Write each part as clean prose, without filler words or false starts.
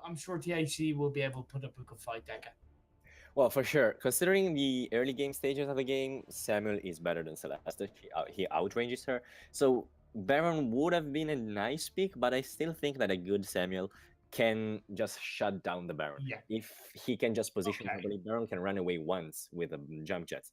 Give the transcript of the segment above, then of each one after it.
I'm sure THC will be able to put up a good fight, Deca. Well, for sure. Considering the early game stages of the game, Samuel is better than Celeste. He outranges her. So Baron would have been a nice pick, but I still think that a good Samuel can just shut down the Baron. Yeah. If he can just position Okay. properly, Baron can run away once with the jump jets.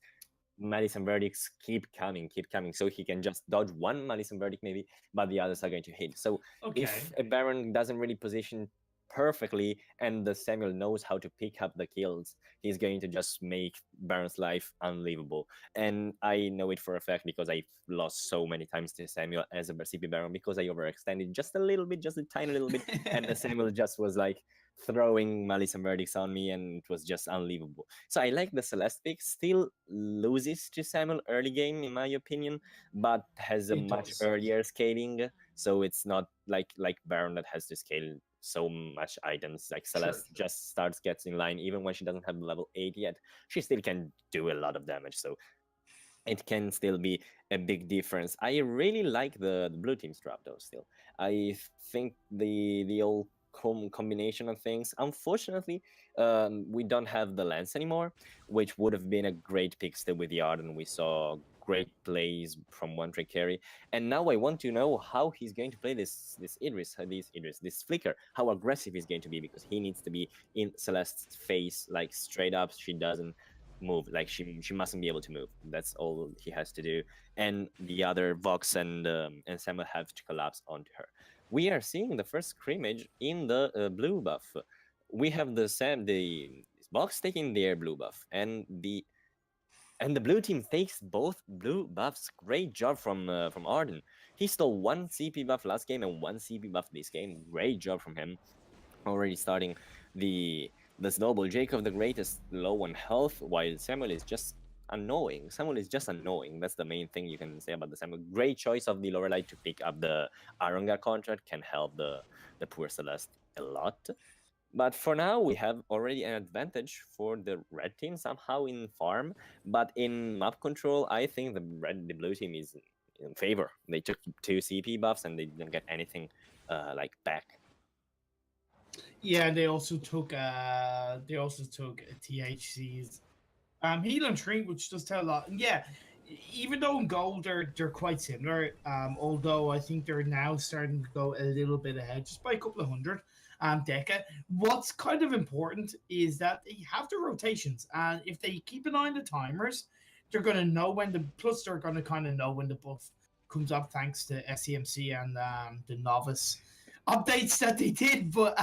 Madison verdicts keep coming, so he can just dodge one Madison verdict maybe, but the others are going to hit. So if a Baron doesn't really position perfectly and the Samuel knows how to pick up the kills, he's going to just make Baron's life unlivable. And I know it for a fact because I've lost so many times to Samuel as a CP Baron because I overextended just a little bit, just a tiny little bit, and the Samuel just was like throwing malice and verdicts on me, and it was just unlivable. So I like the Celeste pick. Still loses to Samuel early game in my opinion, but has a much earlier scaling. So it's not like Baron that has to scale so much items. Like Celeste just starts gets in line even when she doesn't have level 8 yet. She still can do a lot of damage. So it can still be a big difference. I really like the blue team's drop though. Still, I think the old combination of things. Unfortunately, we don't have the lance anymore, which would have been a great pick still with the Arden. We saw great plays from one trick carry, and now I want to know how he's going to play this Flicker, how aggressive he's going to be, because he needs to be in Celeste's face, like straight up. She doesn't move, like she mustn't be able to move. That's all he has to do, and the other Vox and Samuel have to collapse onto her. We are seeing the first scrimmage in the blue buff. We have the Vox taking their blue buff, and the blue team takes both blue buffs. Great job from Arden. He stole one CP buff last game and one CP buff this game. Great job from him. Already starting the snowball. Jacob the Great is low on health, while Samuel is just annoying. That's the main thing you can say about the Samuel. Great choice of the Lorelei to pick up the Aronga contract, can help the poor Celeste a lot. But for now, we have already an advantage for the red team somehow in farm, but in map control, I think the blue team is in favor. They took 2 CP buffs and they didn't get anything like back. Yeah, they also took THC's heal and shrink, which does tell a lot. And yeah, even though in gold they're quite similar, although I think they're now starting to go a little bit ahead just by a couple of hundred. Deca. What's kind of important is that they have the rotations, and if they keep an eye on the timers, they're going to know when they're going to kind of know when the buff comes up, thanks to SEMC and the novice updates that they did. But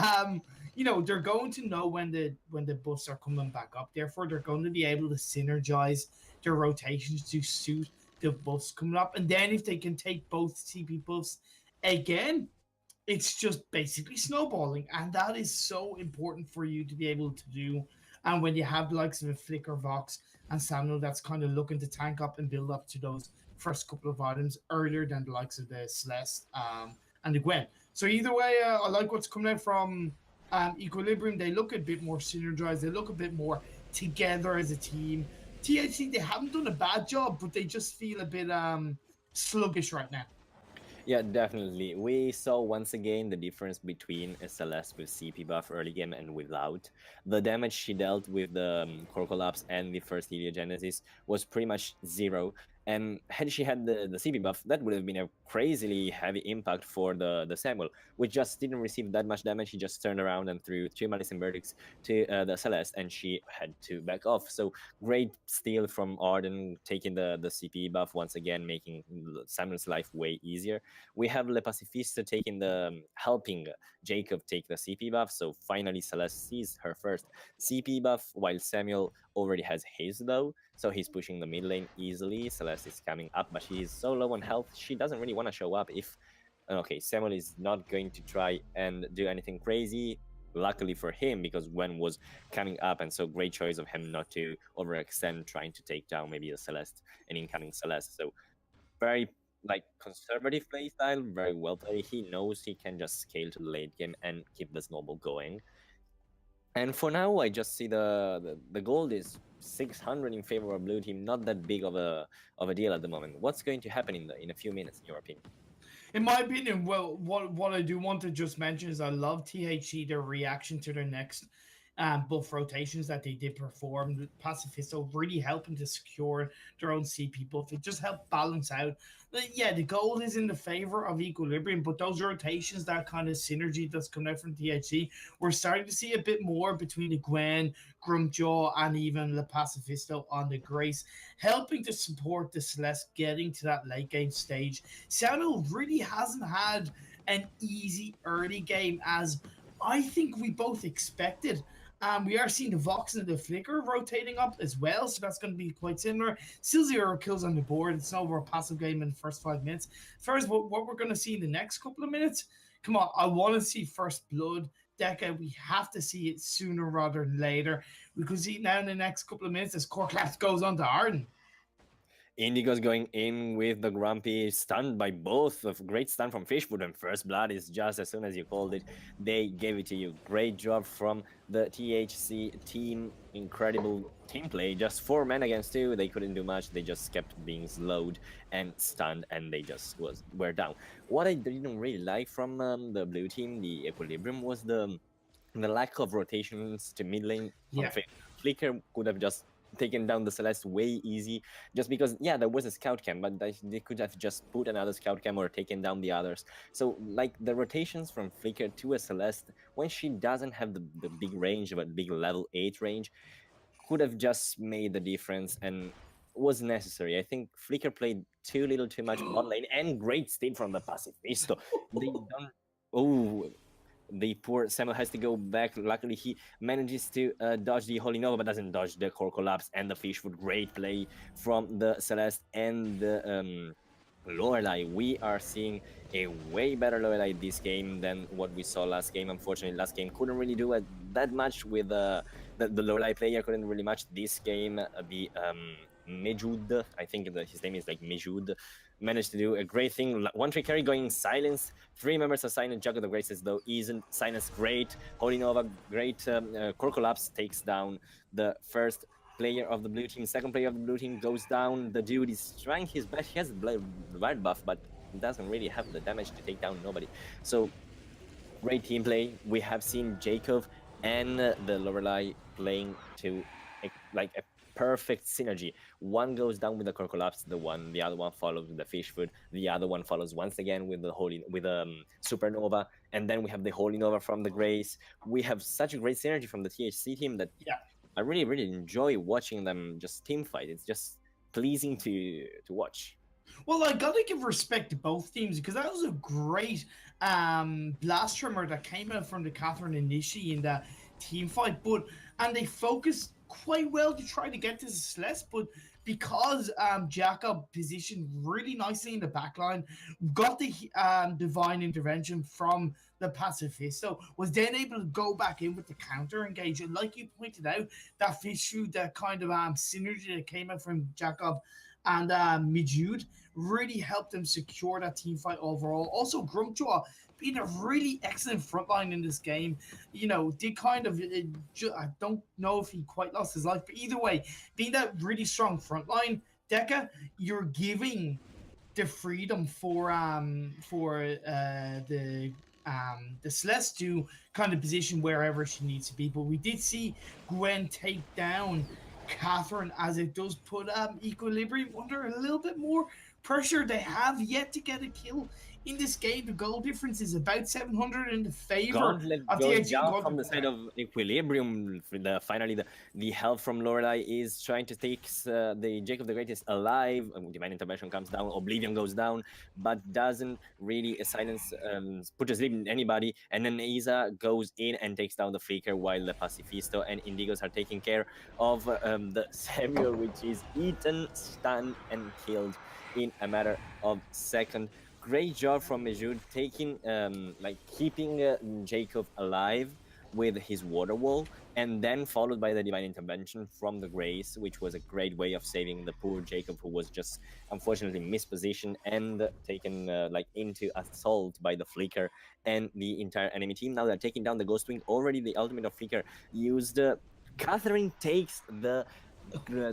they're going to know when the buffs are coming back up. Therefore, they're going to be able to synergize their rotations to suit the buffs coming up. And then if they can take both CP buffs again, it's just basically snowballing, and that is so important for you to be able to do. And when you have the likes of a Flicker, Vox, and Samuel that's kind of looking to tank up and build up to those first couple of items earlier than the likes of the Celeste and the Gwen. So either way, I like what's coming out from Equilibrium. They look a bit more synergized. They look a bit more together as a team. THC, they haven't done a bad job, but they just feel a bit sluggish right now. Yeah, definitely. We saw once again the difference between a Celeste with CP buff early game and without. The damage she dealt with the Core Collapse and the first Heliogenesis was pretty much zero. And had she had the CP buff, that would have been a crazily heavy impact for the Samuel, which just didn't receive that much damage. He just turned around and threw 3 Malice and Verdicts to the Celeste, and she had to back off. So great steal from Arden, taking the CP buff once again, making Samuel's life way easier. We have Le Pacifista taking helping Jacob take the CP buff. So finally Celeste sees her first CP buff, while Samuel already has his though. So he's pushing the mid lane easily. Celeste is coming up, but she is so low on health, she doesn't really want to show up if... Okay, Samuel is not going to try and do anything crazy. Luckily for him, because Gwen was coming up, and so great choice of him not to overextend trying to take down maybe a Celeste, an incoming Celeste. So very conservative playstyle, very well played. He knows he can just scale to the late game and keep the snowball going. And for now, I just see the gold is 600 in favor of blue team. Not that big of a deal at the moment. What's going to happen in a few minutes, in your opinion? In my opinion, well, what I do want to just mention is I love THC, their reaction to their next buff rotations that they did perform. Pacifisto really helping to secure their own CP buff. It just helped balance out. Yeah, the gold is in the favor of Equilibrium, but those rotations, that kind of synergy that's coming out from THC, we're starting to see a bit more between the Gwen, Grumpjaw, and even the Pacifisto on the Grace, helping to support the Celeste getting to that late game stage. Seattle really hasn't had an easy early game as I think we both expected. We are seeing the Vox and the Flicker rotating up as well, so that's going to be quite similar. Still 0 kills on the board. It's not over a passive game in the first 5 minutes. As far as what we're going to see in the next couple of minutes, come on, I want to see first blood. Deca, we have to see it sooner rather than later. We could see it now in the next couple of minutes as Corklax goes on to Arden. Indigo's going in with the Grumpy, stunned by both. A great stun from Fishfood, and first blood is just as soon as you called it, they gave it to you. Great job from the THC team. Incredible team play. Just 4 men against 2. They couldn't do much. They just kept being slowed and stunned, and they just were down. What I didn't really like from the blue team, the Equilibrium, was the lack of rotations to mid lane. Yeah. Flicker could have just taken down the Celeste way easy, just because, yeah, there was a scout cam, but they could have just put another scout cam or taken down the others. So, like, the rotations from Flicker to a Celeste, when she doesn't have the big range, but big level 8 range, could have just made the difference and was necessary. I think Flicker played too little, too much bot lane, and great steal from the Pacifisto. They don't... Oh... The poor Samuel has to go back. Luckily, he manages to dodge the Holy Nova, but doesn't dodge the core collapse and the Fishfood. Great play from the Celeste and the Lorelei. We are seeing a way better Lorelei this game than what we saw last game. Unfortunately, last game couldn't really do that much with the Lorelei player. Couldn't really match this game. The Mejud, I think his name is like Mejud, managed to do a great thing. One trick carry going Silence. 3 members of Silence. Jug of the Graces though isn't. Silence great. Holy Nova great. Core Collapse takes down the first player of the blue team. Second player of the blue team goes down. The dude is trying his best. He has a blood buff, but doesn't really have the damage to take down nobody. So great team play. We have seen Jacob and the Lorelei playing to like a perfect synergy. One goes down with the core collapse, the other one follows with the Fishfood, the other one follows once again with the Supernova, and then we have the Holy Nova from the Grace. We have such a great synergy from the THC team that I really, really enjoy watching them just team fight. It's just pleasing to watch. Well, I gotta give respect to both teams because that was a great blast tremor that came out from the Catherine and Nishi in that team fight, and they focused quite well to try to get to Celeste, but because Jacob positioned really nicely in the backline, got the divine intervention from the Pacifisto, was then able to go back in with the counter engage. And like you pointed out, that fish shoot, that kind of synergy that came out from Jacob and Mijud really helped them secure that team fight overall. Also, Grumpjaw being a really excellent frontline in this game, did kind of, I don't know if he quite lost his life, but either way, being that really strong frontline, Deca, you're giving the freedom for the Celeste to kind of position wherever she needs to be. But we did see Gwen take down Catherine, as it does put Equilibrium under a little bit more pressure. They have yet to get a kill in this game. The goal difference is about 700 in the favor of THC. From the side of Equilibrium, finally the help from Lorelei is trying to take the Jacob the Greatest alive. Divine Intervention comes down, Oblivion goes down, but doesn't really silence, put to sleep anybody. And then Isa goes in and takes down the Flicker, while the Pacifisto and Indigos are taking care of the Samuel, which is eaten, stunned, and killed in a matter of seconds. Great job from Mejud taking, keeping Jacob alive with his water wall, and then followed by the divine intervention from the Grace, which was a great way of saving the poor Jacob, who was just unfortunately mispositioned and taken into assault by the Flicker and the entire enemy team. Now they're taking down the Ghost Wing. Already the ultimate of Flicker used. Catherine takes the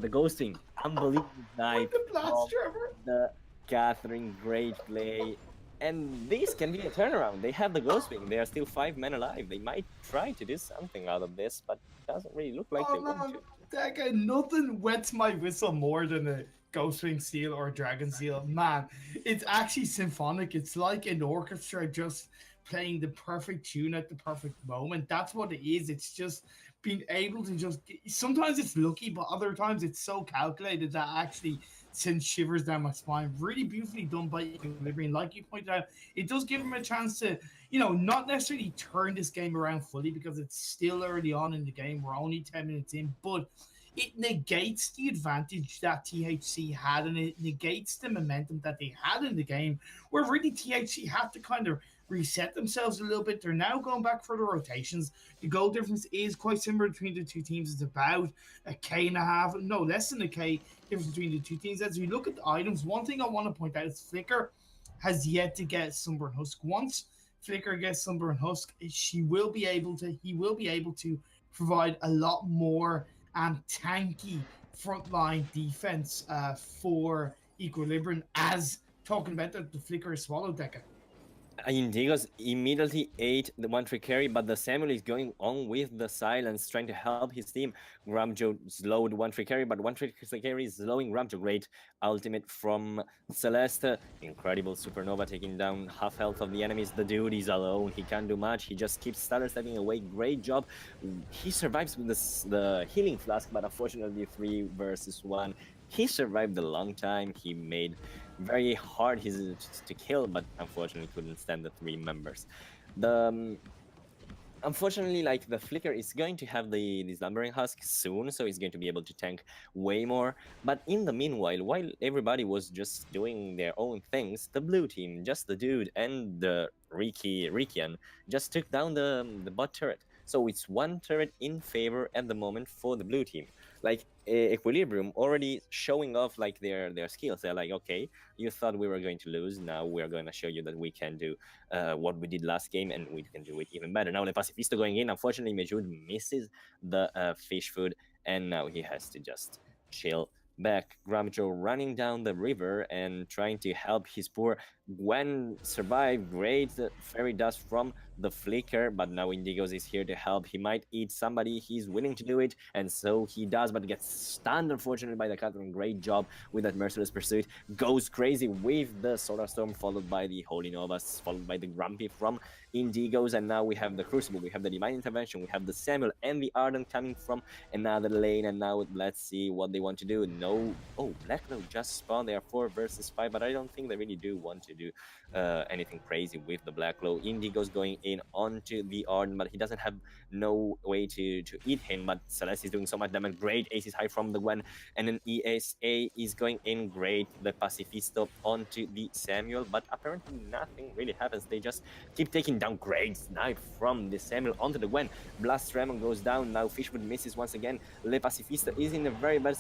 Ghost Wing. Unbelievable knife. The blast, Trevor. The Catherine, great play. And this can be a turnaround. They have the Ghost Wing. They are still 5 men alive. They might try to do something out of this, but doesn't really look like they Oh want man, to. that guy, nothing wets my whistle more than a Ghostwing Seal or a Dragon Seal. Man, it's actually symphonic. It's like an orchestra just playing the perfect tune at the perfect moment. That's what it is. It's just being able to just. Sometimes it's lucky, but other times it's so calculated that actually sends shivers down my spine. Really beautifully done by Equilibrium. Like you pointed out, it does give him a chance to, not necessarily turn this game around fully because it's still early on in the game. We're only 10 minutes in, but it negates the advantage that THC had, and it negates the momentum that they had in the game, where really THC had to kind of reset themselves a little bit. They're now going back for the rotations. The goal difference is quite similar between the two teams. It's about a K and a half, no, less than a K difference between the two teams. As we look at the items, one thing I want to point out is Flicker has yet to get Sunburn Husk. Once Flicker gets Sunburn Husk, he will be able to provide a lot more tanky frontline defense for Equilibrium, as talking about the Flicker Swallow Decker. Indigos immediately ate the one trick carry, but the Samuel is going on with the silence, trying to help his team. Gramjo slowed one trick carry, but one trick carry is slowing Gramjo. Great ultimate from Celeste. Incredible supernova taking down half health of the enemies. The dude is alone. He can't do much. He just keeps stutter stepping away. Great job. He survives with the healing flask, but unfortunately 3 versus 1. He survived a long time. He made very hard to kill, but unfortunately couldn't stand the 3 members. Unfortunately, like, the Flicker is going to have the Slumbering Husk soon, so he's going to be able to tank way more. But in the meanwhile, while everybody was just doing their own things, the blue team, just the dude and the Rikian, just took down the bot turret. So it's 1 turret in favor at the moment for the blue team. Like, Equilibrium already showing off like their skills. They're like, okay, you thought we were going to lose, now we're going to show you that we can do what we did last game, and we can do it even better. Now Le Pacifisto going in, unfortunately Mejud misses the fish food, and now he has to just chill back. Gramjo running down the river and trying to help his poor Gwen survive. Great fairy dust from the Flicker, but now Indigos is here to help. He might eat somebody, he's willing to do it, and so he does, but gets stunned unfortunately by the Catherine. Great job with that merciless pursuit. Goes crazy with the Solar Storm, followed by the Holy Novas, followed by the Grumpy from Indigos, and now we have the Crucible, we have the Divine Intervention, we have the Samuel and the Ardent coming from another lane, and now let's see what they want to do. No, oh, Blacklow just spawned. They are 4 versus 5, but I don't think they really do want to do anything crazy with the Blacklow. Indigo's going in onto the Ardent, but he doesn't have no way to eat him, but Celeste is doing so much damage. Great aces high from the Gwen, and then ESA is going in. Great, the Pacifisto onto the Samuel, but apparently nothing really happens. They just keep taking down. Great snipe from the Samuel onto the Gwen. Blast Ramon goes down. Now Fishwood misses once again. Le Pacifisto is in a very bad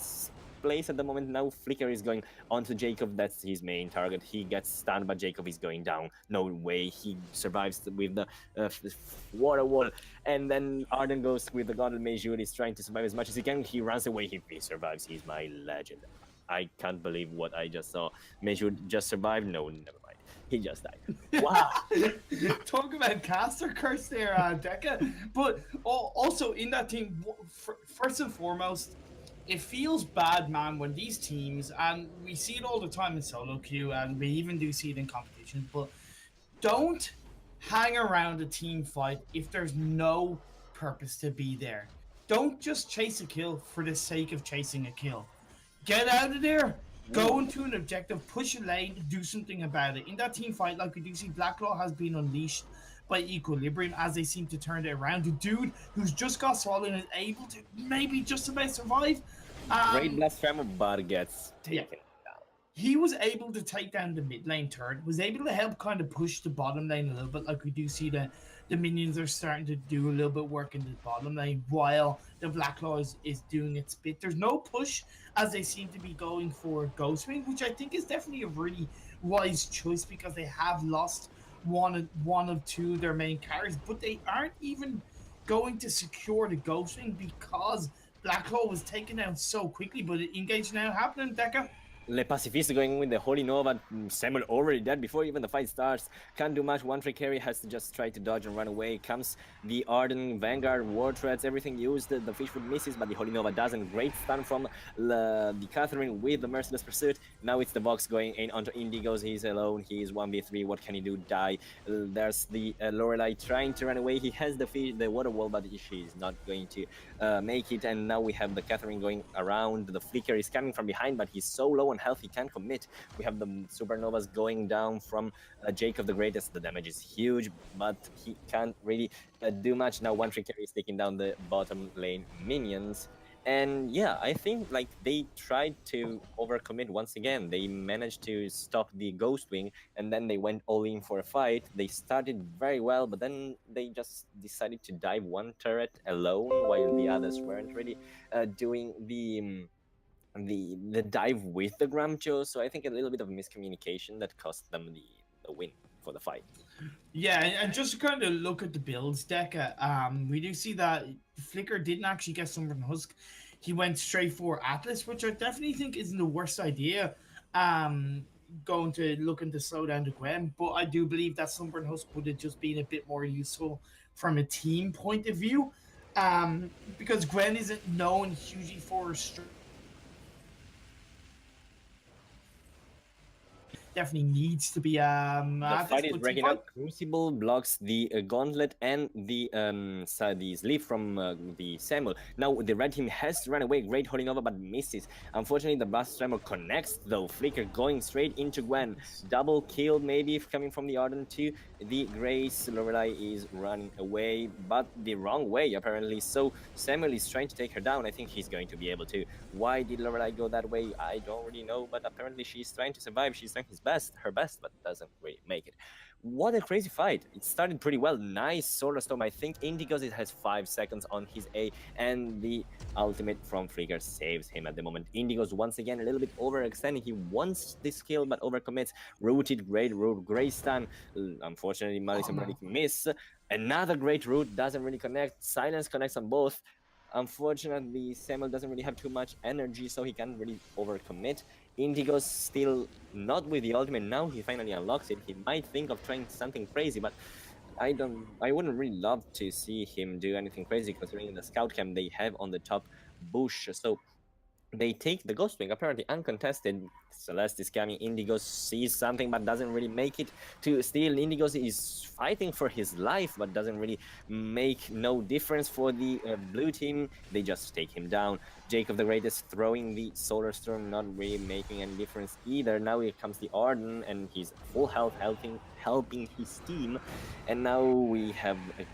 place at the moment. Now Flicker is going onto Jacob. That's his main target. He gets stunned, but Jacob is going down. No way. He survives with the water wall. And then Arden goes with the Godel Mejur. He's trying to survive as much as he can. He runs away. He survives. He's my legend. I can't believe what I just saw. Mejur just survived. No, never mind. He just died. Wow. Talk about caster curse there, Deca. But also in that team, first and foremost, it feels bad, man, when these teams, and we see it all the time in solo queue, and we even do see it in competition, but don't hang around a team fight if there's no purpose to be there. Don't just chase a kill for the sake of chasing a kill. Get out of there. Go into an objective, push a lane, do something about it. In that team fight, like we do see, Blacklaw has been unleashed by Equilibrium as they seem to turn it around. The dude who's just got swallowed is able to maybe just about survive. Great blast from but gets taken down. He was able to take down the mid lane turret, was able to help kind of push the bottom lane a little bit, like we do see the minions are starting to do a little bit work in the bottom lane while the Blacklaw is doing its bit. There's no push as they seem to be going for Ghostwing, which I think is definitely a really wise choice because they have lost one of 2 of their main carries, but they aren't even going to secure the Ghostwing because Blacklaw was taken down so quickly. But engage now happening, Deca. Le Pacifista going with the Holy Nova. Samuel already dead before even the fight starts. Can't do much. One free carry has to just try to dodge and run away. Comes the Arden, Vanguard, War Threads, everything used. The Fishwood misses, but the Holy Nova doesn't. Great stun from the Catherine with the Merciless Pursuit. Now it's the Vox going in onto Indigos. He's alone. He's 1v3. What can he do? Die. There's the Lorelei trying to run away. He has the water wall, but she's not going to make it. And now we have the Catherine going around. The Flicker is coming from behind, but he's so low on health he can't commit. We have the Supernovas going down from Jacob the Greatest. The damage is huge, but he can't really do much. Now one free carry is taking down the bottom lane minions. And yeah, I think like they tried to overcommit once again. They managed to stop the Ghost Wing, and then they went all in for a fight. They started very well, but then they just decided to dive one turret alone while the others weren't really doing the dive with the Gramcho. So I think a little bit of miscommunication that cost them the win for the fight. Yeah, and just to kind of look at the builds, Deca, we do see that Flicker didn't actually get Sunburn Husk. He went straight for Atlas, which I definitely think isn't the worst idea. Going to looking to slow down the Gwen, but I do believe that Sunburn Husk would have just been a bit more useful from a team point of view. Because Gwen isn't known hugely for definitely needs to be the fight is breaking up. Crucible blocks the gauntlet and the sleeve from the Samuel. Now the red team has to run away. Great Holy Nova, but misses. Unfortunately, the Blast Tremor connects though. Flicker going straight into Gwen. Double kill maybe coming from the Arden to the Grace. Lorelei is running away, but the wrong way apparently. So Samuel is trying to take her down. I think he's going to be able to. Why did Lorelei go that way? I don't really know, but apparently she's trying to survive. She's trying her best, but doesn't really make it. What a crazy fight. It started pretty well. Nice Solar Storm. I think Indigos it has 5 seconds on his A, and the ultimate from Flicker saves him at the moment. Indigos once again a little bit overextending. He wants this kill, but overcommits. Rooted, great root, great stun. Unfortunately, Malice and miss. Another great root, doesn't really connect. Silence connects on both. Unfortunately, Samuel doesn't really have too much energy, so he can't really overcommit. Indigo's still not with the ultimate. Now he finally unlocks it. He might think of trying something crazy, but I wouldn't really love to see him do anything crazy considering the scout camp they have on the top bush. So they take the Ghost Wing, apparently uncontested. Celeste is coming. Indigos sees something but doesn't really make it to steal. Indigos is fighting for his life but doesn't really make no difference for the blue team. They just take him down. Jacob the Greatest throwing the Solar Storm, not really making any difference either. Now here comes the Arden and he's full health, helping his team. And now we have a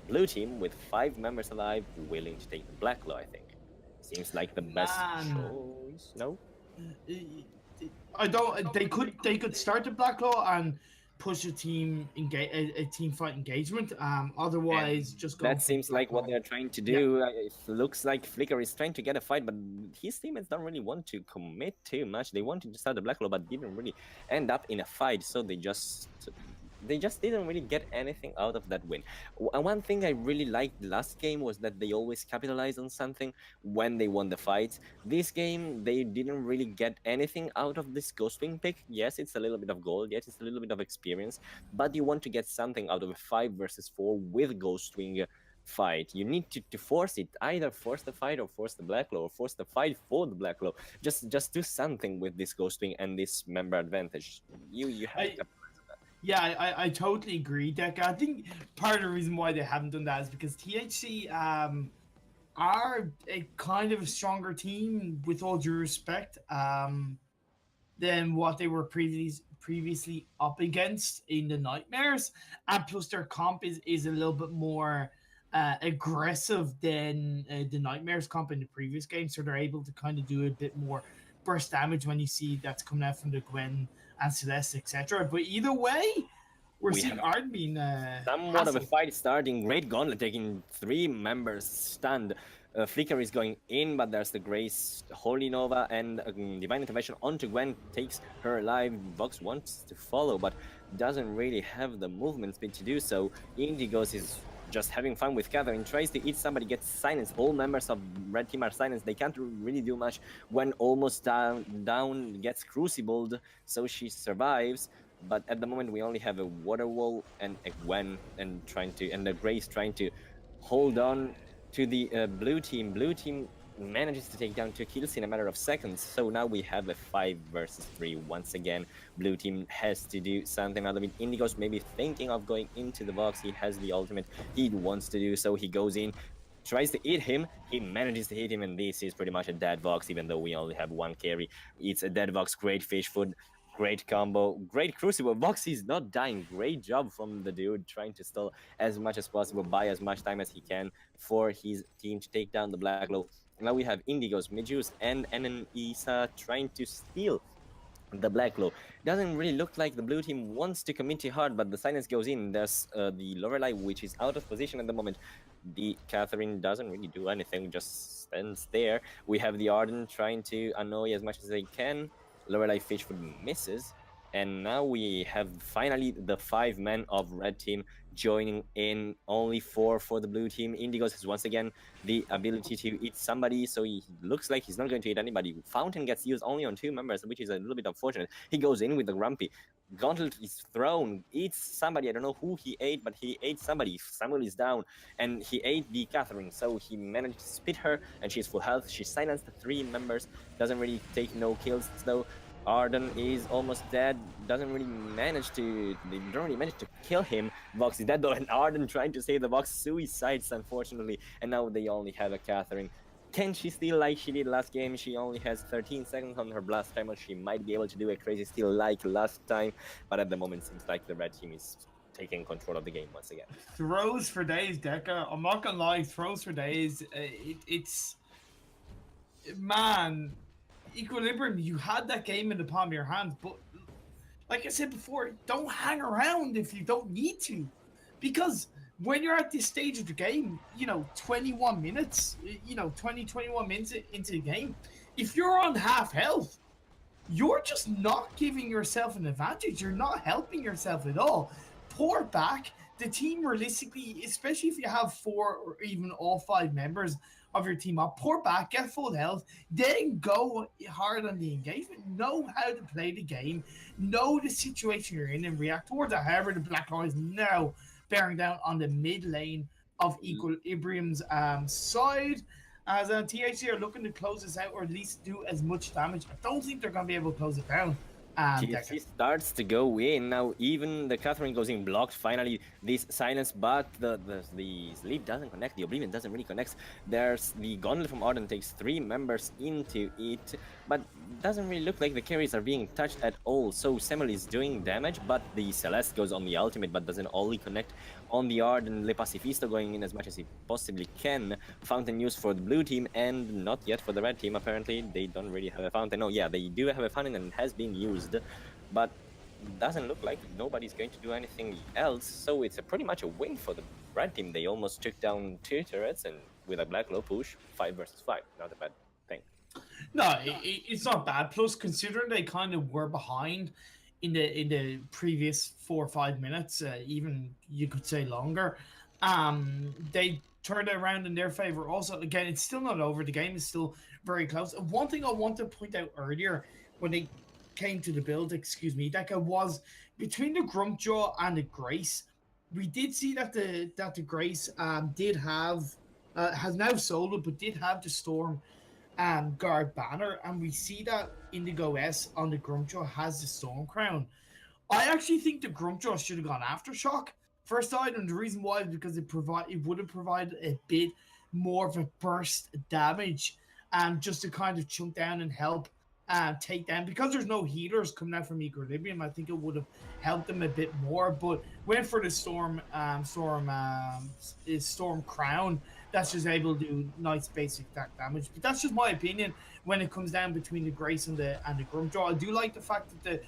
blue team with 5 members alive willing to take the Black Claw, I think. Seems like the best choice. No, I don't. They could start the Black Claw and push a team a team fight engagement. Otherwise, just go. That seems like what they're trying to do. Yeah. It looks like Flicker is trying to get a fight, but his teammates don't really want to commit too much. They wanted to start the Black Claw, but didn't really end up in a fight. So they just didn't really get anything out of that win. One thing I really liked last game was that they always capitalized on something when they won the fights. This game, they didn't really get anything out of this Ghostwing pick. Yes, it's a little bit of gold. Yes, it's a little bit of experience. But you want to get something out of a 5 versus 4 with Ghostwing fight. You need to force it. Either force the fight or force the Black Claw or force the fight for the Black Claw. Just do something with this Ghostwing and this member advantage. You have to. Yeah, I totally agree, Deca. I think part of the reason why they haven't done that is because THC are a kind of a stronger team, with all due respect, than what they were previously up against in the Nightmares. And plus their comp is a little bit more aggressive than the Nightmares comp in the previous game, so they're able to kind of do a bit more burst damage when you see that's coming out from the Gwen and Celeste, etc. But either way, we're seeing Arden being somewhat of a fight starting. Great Gauntlet taking 3 members stunned. Flicker is going in, but there's the Grace, Holy Nova, and Divine Intervention onto Gwen, takes her alive. Vox wants to follow, but doesn't really have the movement speed to do so. Indigos is just having fun with Catherine, tries to eat somebody, gets silenced. All members of red team are silenced. They can't really do much. When almost down gets crucibled, so she survives. But at the moment, we only have a water wall and a Gwen and the Grace trying to hold on to the blue team. Blue team manages to take down 2 kills in a matter of seconds. So now we have a 5 versus 3 once again. Blue team has to do something out of it. Indigo's maybe thinking of going into the box. He has the ultimate. He wants to do so. He goes in, tries to eat him. He manages to hit him, and this is pretty much a dead Vox, even though we only have 1 carry. It's a dead Vox. Great fish food. Great combo, great crucible. Vox is not dying. Great job from the dude, trying to stall as much as possible, buy as much time as he can for his team to take down the Black Glow. Now we have Indigos, Meduse, and Isa trying to steal the Black Glow. Doesn't really look like the blue team wants to commit too hard, but the silence goes in. There's the Lorelei, which is out of position at the moment. The Catherine doesn't really do anything, just stands there. We have the Arden trying to annoy as much as they can. Lorelei Fishfood misses, and now we have finally the 5 men of red team joining in. Only 4 for the blue team. Indigos has once again the ability to eat somebody, so he looks like he's not going to eat anybody. Fountain gets used only on 2 members, which is a little bit unfortunate. He goes in with the Grumpy. Gauntlet is thrown, eats somebody. I don't know who he ate, but he ate somebody. Samuel is down, and he ate the Catherine, so he managed to spit her, and she's full health. She silenced the 3 members, doesn't really take no kills, though. Arden is almost dead, they don't really manage to kill him. Vox is dead though, and Arden trying to save the Vox, suicides unfortunately, and now they only have a Catherine. Can she steal like she did last game? She only has 13 seconds on her blast timer. She might be able to do a crazy steal like last time, but at the moment seems like the red team is taking control of the game once again. Throws for days, Deca. I'm not gonna lie, throws for days. It's man. Equilibrium, you had that game in the palm of your hands, but like I said before, don't hang around if you don't need to, because when you're at this stage of the game, 21 minutes, 21 minutes into the game, if you're on half health, you're just not giving yourself an advantage. You're not helping yourself at all. Pour back. The team realistically, especially if you have 4 or even all 5 members of your team up, pour back, get full health, then go hard on the engagement. Know how to play the game, know the situation you're in, and react towards it. However, the Black Law is now bearing down on the mid lane of Equilibrium's side, as THC are looking to close this out, or at least do as much damage. I don't think they're going to be able to close it down. THC starts to go in now. Even the Catherine goes in blocked. Finally, this silence, but the sleep doesn't connect. The Oblivion doesn't really connect. There's the Gauntlet from Arden takes 3 members into it, but doesn't really look like the carries are being touched at all. So Samuel is doing damage, but the Celeste goes on the ultimate, but doesn't only connect on the Arden. Le Pacifisto going in as much as he possibly can. Fountain used for the blue team, and not yet for the red team. Apparently, they don't really have a fountain. Oh yeah, they do have a fountain, and it has been used, but doesn't look like nobody's going to do anything else. So it's pretty much a win for the red team. They almost took down 2 turrets, and with a Black Low push, 5 versus 5. Not a bad thing. No, it's not bad. Plus, considering they kind of were behind in the previous 4 or 5 minutes, even you could say longer, they turned it around in their favor. Also, again, it's still not over. The game is still very close. One thing I want to point out earlier when they came to the build, Deca, was between the Grumpjaw and the Grace, we did see that the Grace did have has now sold it, but did have the Storm guard banner, and we see that Indigo S on the Grumpjaw has the Storm Crown. I actually think the Grumpjaw should have gone Aftershock first item. The reason why is because it would have provided a bit more of a burst damage, just to kind of chunk down and help take down, because there's no healers coming out from Equilibrium. I think it would have helped them a bit more, but went for the Storm Crown. That's just able to do nice basic attack damage. But that's just my opinion when it comes down between the Grace and the Grumpjaw. I do like the fact that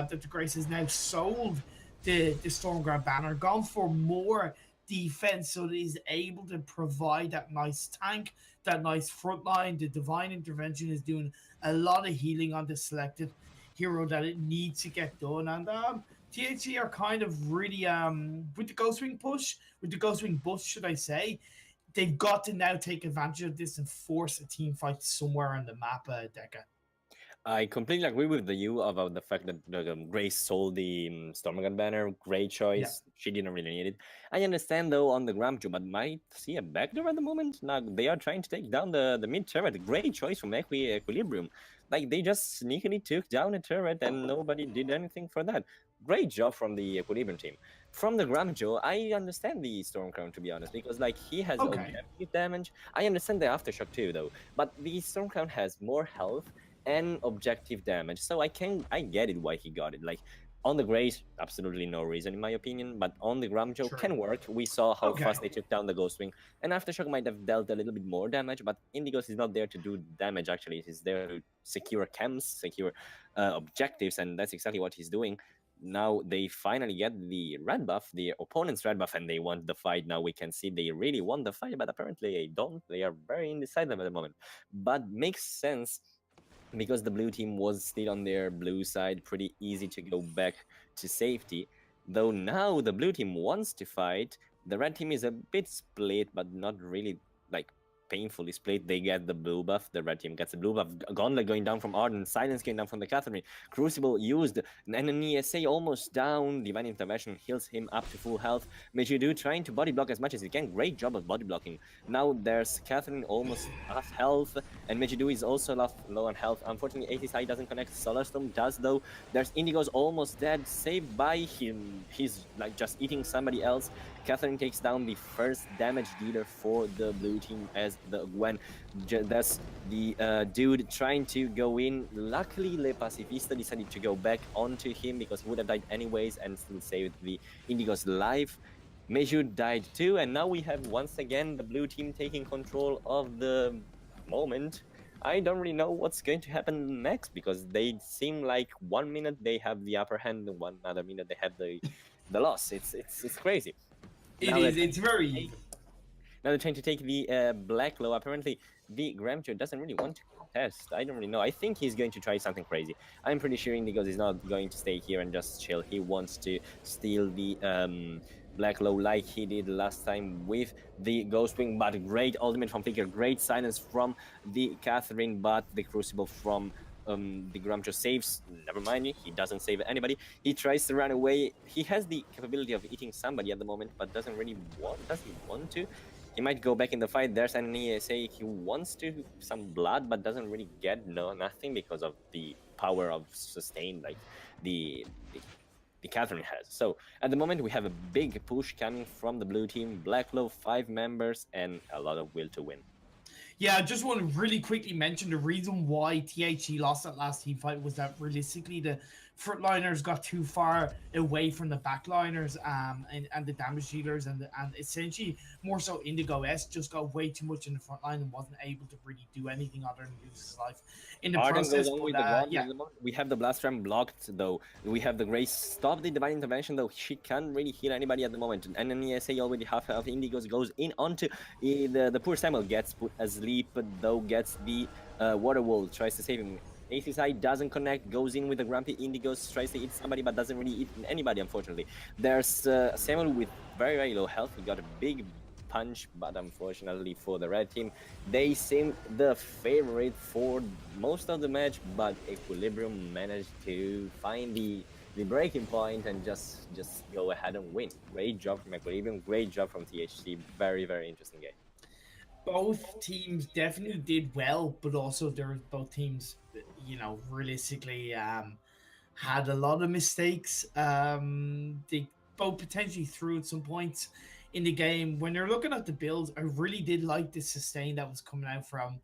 the Grace has now sold the Stormguard banner, gone for more defense, so that he's able to provide that nice tank, that nice front line. The Divine Intervention is doing a lot of healing on the selected hero that it needs to get done. And THC are kind of really with the Ghostwing push, with the Ghostwing bust, should I say? They've got to now take advantage of this and force a team fight somewhere on the map, Deca. I completely agree with you about the fact that Grace sold the Stormguard banner. Great Yeah. choice. She didn't really need it. I understand though on the Gramjo, but might see a backdoor at the moment. Now they are trying to take down the mid turret. Great choice from Equilibrium. Like they just sneakily took down a turret and nobody did anything for that. Great job from the Equilibrium team. From the Gramjo, I understand the Stormcrown to be honest, because like he has objective damage. I understand the Aftershock too though, but the Stormcrown has more health and objective damage. So I get it why he got it. Like on the Grace, absolutely no reason in my opinion, but on the Gramjo can work. We saw how fast they took down the Ghostwing, and Aftershock might have dealt a little bit more damage, but Indigos is not there to do damage actually. He's there to secure camps, secure objectives, and that's exactly what he's doing. Now they finally get the red buff, the opponent's red buff, and they want the fight. Now we can see they really want the fight, but apparently they don't. They are very indecisive at the moment. But makes sense because the blue team was still on their blue side, pretty easy to go back to safety. Though now the blue team wants to fight, the red team is a bit split, but not really like painfully split. They get the blue buff, the red team gets the blue buff. Gauntlet going down from Arden, Silence going down from the Catherine, Crucible used, and an ESA almost down. Divine Intervention heals him up to full health. Mejidu trying to body block as much as he can. Great job of body blocking. Now there's Catherine almost half health, and Mejidu is also low on health. Unfortunately, ATSI doesn't connect. Solarstone does though. There's Indigo's almost dead, saved by him. He's like just eating somebody else. Catherine takes down the first damage dealer for the blue team as the Gwen. That's the dude trying to go in. Luckily, Le Pacifista decided to go back onto him because he would have died anyways and still saved the Indigo's life. Meju died too, and now we have once again the blue team taking control of the moment. I don't really know what's going to happen next because they seem like 1 minute they have the upper hand, and one other minute they have the loss. It's crazy. It's very even. Now they're trying to take the Black Low. Apparently, the Gramjo doesn't really want to contest. I don't really know. I think he's going to try something crazy. I'm pretty sure Indigo is not going to stay here and just chill. He wants to steal the Black Low like he did last time with the Ghostwing. But great ultimate from Flicker. Great silence from the Catherine, but the Crucible from the Gramjo saves. Never mind, he doesn't save anybody. He tries to run away. He has the capability of eating somebody at the moment, but doesn't really want. Does he want to? He might go back in the fight. There's an ESA. He wants to some blood, but doesn't really get nothing because of the power of sustain like the Catherine has. So at the moment we have a big push coming from the blue team. Black Low, 5 members, and a lot of will to win. Yeah, I just want to really quickly mention the reason why THC lost that last team fight was that realistically the frontliners got too far away from the backliners and the damage dealers and essentially more so Indigo S just got way too much in the front line and wasn't able to really do anything other than lose his life in the process. We have the blast ram blocked though. We have the Grace stop the divine intervention though. She can't really heal anybody at the moment. And then ESA already half health. Indigos goes in onto the poor Samuel gets put asleep though, gets the water wall, tries to save him. ACSI doesn't connect, goes in with the Grumpy. Indigos tries to eat somebody, but doesn't really eat anybody, unfortunately. There's Samuel with very, very low health. He got a big punch, but unfortunately for the red team, they seem the favorite for most of the match, but Equilibrium managed to find the breaking point and just go ahead and win. Great job from Equilibrium, great job from THC. Very, very interesting game. Both teams definitely did well, but also both teams, you know, realistically had a lot of mistakes. They both potentially threw at some points in the game. When you're looking at the builds, I really did like the sustain that was coming out from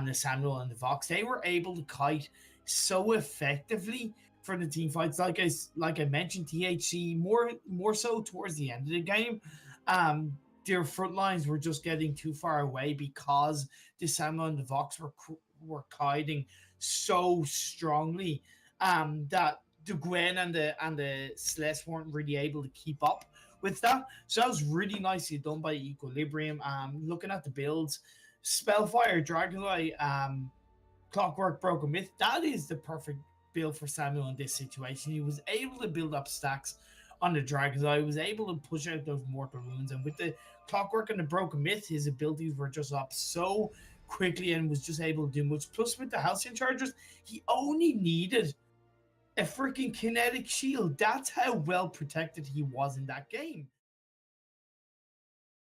the Samuel and the Vox. They were able to kite so effectively for the team fights. Like I mentioned, THC more so towards the end of the game. Their front lines were just getting too far away because the Samuel and the Vox were kiting so strongly that the Gwen and the Celeste weren't really able to keep up with that. So that was really nicely done by Equilibrium. Looking at the builds, Spellfire, Dragonfly, Clockwork, Broken Myth, that is the perfect built for Samuel in this situation. He was able to build up stacks on the Dragon's Eye. He was able to push out those mortal wounds, and with the Clockwork and the Broken Myth, his abilities were just up so quickly and was just able to do much. Plus, with the Halcyon Chargers, he only needed a freaking kinetic shield. That's how well protected he was in that game.